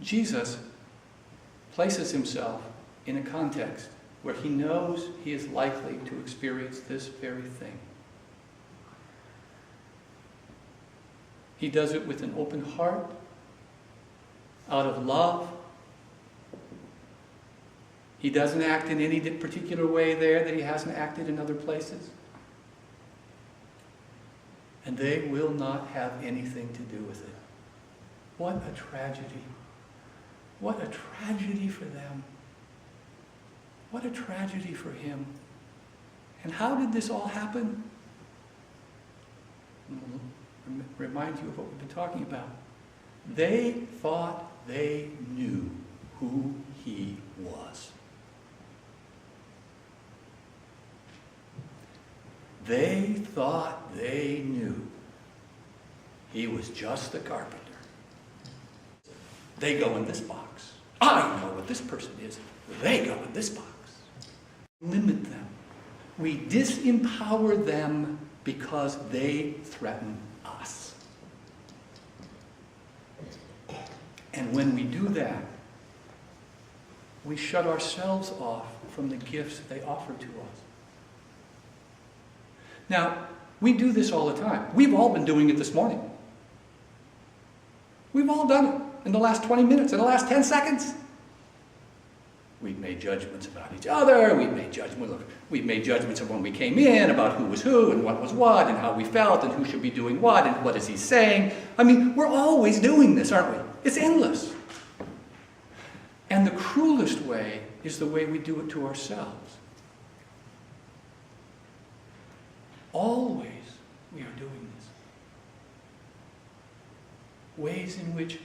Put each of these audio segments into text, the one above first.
Jesus places himself in a context where he knows he is likely to experience this very thing. He does it with an open heart, out of love. He doesn't act in any particular way there that he hasn't acted in other places. And they will not have anything to do with it. What a tragedy. What a tragedy for them. What a tragedy for him. And how did this all happen? Remind you of what we've been talking about. They thought they knew who he was. They thought they knew he was just the carpenter. They go in this box. I know what this person is. They go in this box. Limit them. We disempower them because they threaten us. And when we do that, we shut ourselves off from the gifts they offer to us. Now, we do this all the time. We've all been doing it this morning. We've all done it in the last 20 minutes, in the last 10 seconds. We've made judgments about each other. We've made judgments of when we came in, about who was who and what was what and how we felt and who should be doing what and what is he saying. I mean, we're always doing this, aren't we? It's endless. And the cruelest way is the way we do it to ourselves. Always we are doing this. Ways in which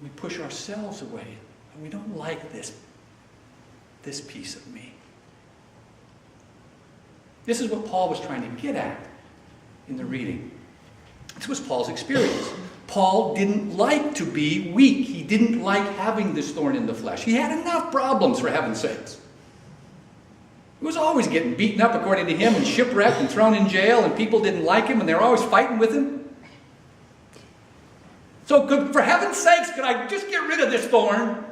we push ourselves away and we don't like this piece of me. This is what Paul was trying to get at in the reading. This was Paul's experience. Paul didn't like to be weak. He didn't like having this thorn in the flesh. He had enough problems, for heaven's sakes. He was always getting beaten up, according to him, and shipwrecked and thrown in jail, and people didn't like him, and they were always fighting with him. So, for heaven's sakes, could I just get rid of this thorn?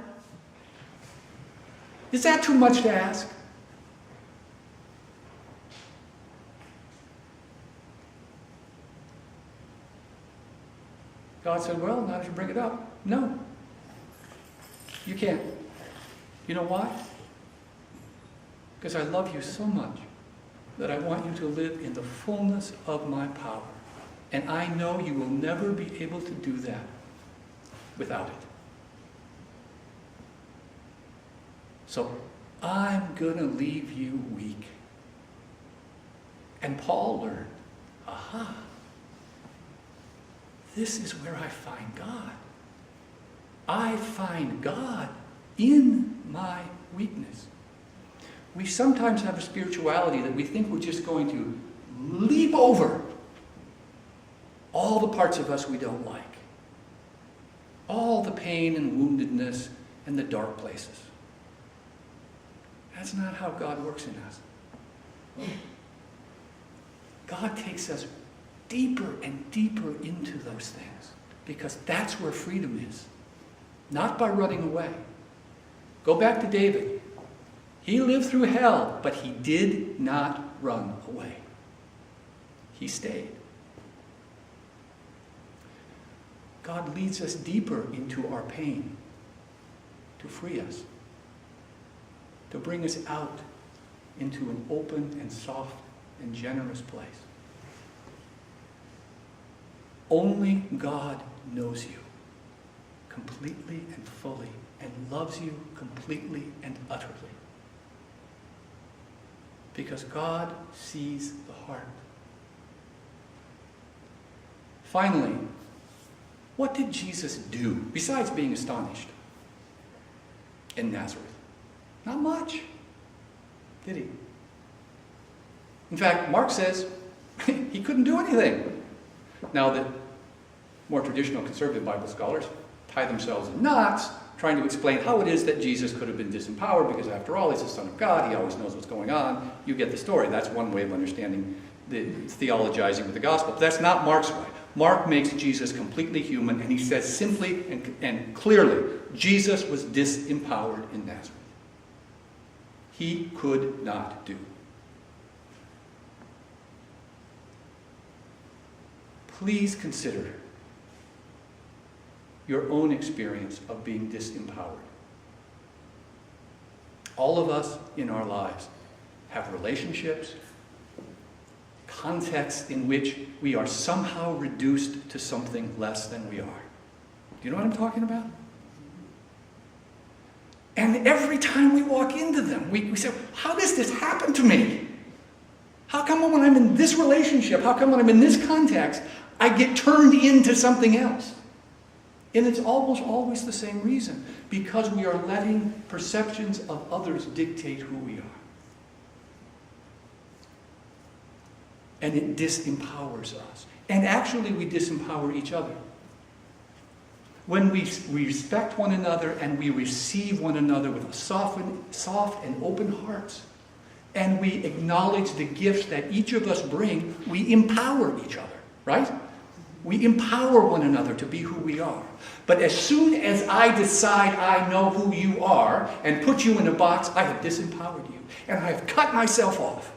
Is that too much to ask? God said, well, not if you bring it up. No. You can't. You know why? Because I love you so much that I want you to live in the fullness of my power. And I know you will never be able to do that without it. So I'm going to leave you weak. And Paul learned, aha, this is where I find God. I find God in my weakness. We sometimes have a spirituality that we think we're just going to leap over all the parts of us we don't like. All the pain and woundedness and the dark places. That's not how God works in us. God takes us deeper and deeper into those things because that's where freedom is. Not by running away. Go back to David. He lived through hell, but he did not run away. He stayed. God leads us deeper into our pain to free us, to bring us out into an open and soft and generous place. Only God knows you completely and fully and loves you completely and utterly. Because God sees the heart. Finally, what did Jesus do besides being astonished in Nazareth? Not much, did he? In fact, Mark says he couldn't do anything. Now, the more traditional conservative Bible scholars tie themselves in knots trying to explain how it is that Jesus could have been disempowered because, after all, he's the Son of God. He always knows what's going on. You get the story. That's one way of understanding the theologizing with the gospel. But that's not Mark's way. Mark makes Jesus completely human, and he says simply and clearly, Jesus was disempowered in Nazareth. He could not do. Please consider your own experience of being disempowered. All of us in our lives have relationships, contexts in which we are somehow reduced to something less than we are. Do you know what I'm talking about? And every time we walk into them, we say, how does this happen to me? How come when I'm in this relationship, how come when I'm in this context, I get turned into something else? And it's almost always the same reason. Because we are letting perceptions of others dictate who we are. And it disempowers us. And actually we disempower each other. When we respect one another and we receive one another with soft and open hearts, and we acknowledge the gifts that each of us bring, we empower each other, right? We empower one another to be who we are. But as soon as I decide I know who you are and put you in a box, I have disempowered you. And I have cut myself off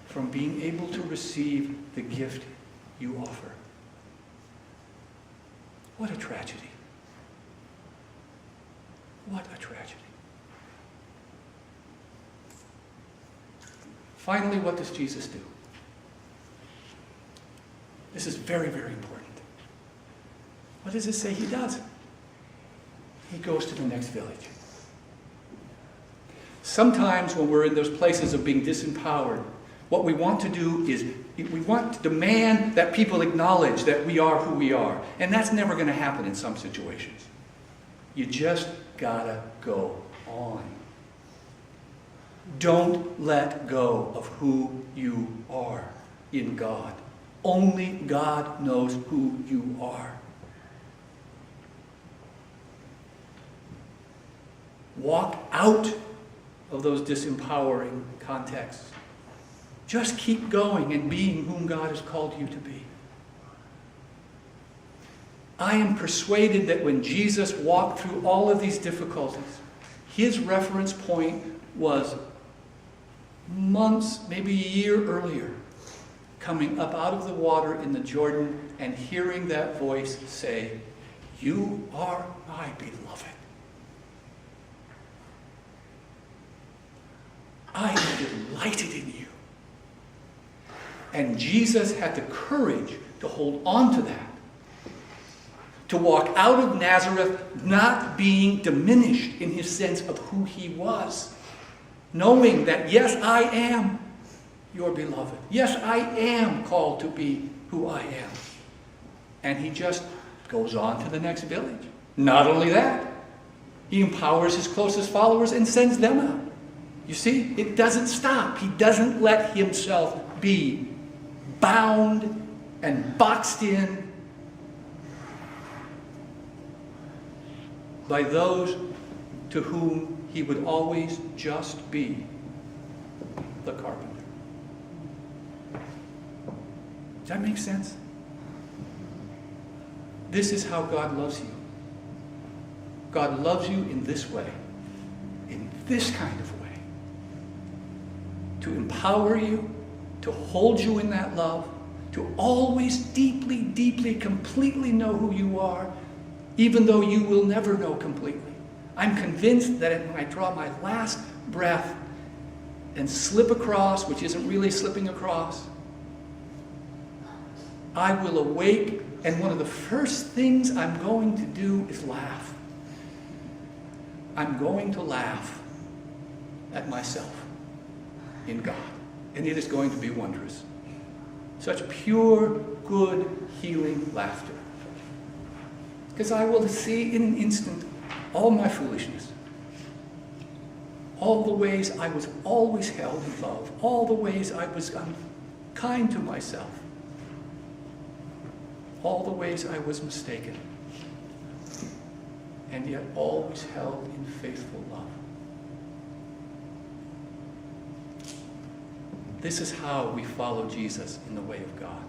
from being able to receive the gift you offer. What a tragedy. What a tragedy. Finally, what does Jesus do? This is very, very important. What does it say he does? He goes to the next village. Sometimes when we're in those places of being disempowered, what we want to do is we want to demand that people acknowledge that we are who we are. And that's never going to happen in some situations. You just gotta go on. Don't let go of who you are in God. Only God knows who you are. Walk out of those disempowering contexts. Just keep going and being whom God has called you to be. I am persuaded that when Jesus walked through all of these difficulties, his reference point was months, maybe a year earlier, coming up out of the water in the Jordan and hearing that voice say, "You are my beloved. I am delighted in you." And Jesus had the courage to hold on to that. To walk out of Nazareth not being diminished in his sense of who he was. Knowing that, yes, I am your beloved. Yes, I am called to be who I am. And he just goes on to the next village. Not only that, he empowers his closest followers and sends them out. You see, it doesn't stop. He doesn't let himself be bound and boxed in by those to whom he would always just be the carpenter. Does that make sense? This is how God loves you. God loves you in this way, in this kind of way. To empower you, to hold you in that love, to always deeply, deeply, completely know who you are, even though you will never know completely. I'm convinced that when I draw my last breath and slip across, which isn't really slipping across, I will awake, and one of the first things I'm going to do is laugh. I'm going to laugh at myself in God. And it is going to be wondrous. Such pure, good, healing laughter. Because I will see in an instant all my foolishness. All the ways I was always held in love. All the ways I was unkind to myself. All the ways I was mistaken. And yet always held in faithful love. This is how we follow Jesus in the way of God.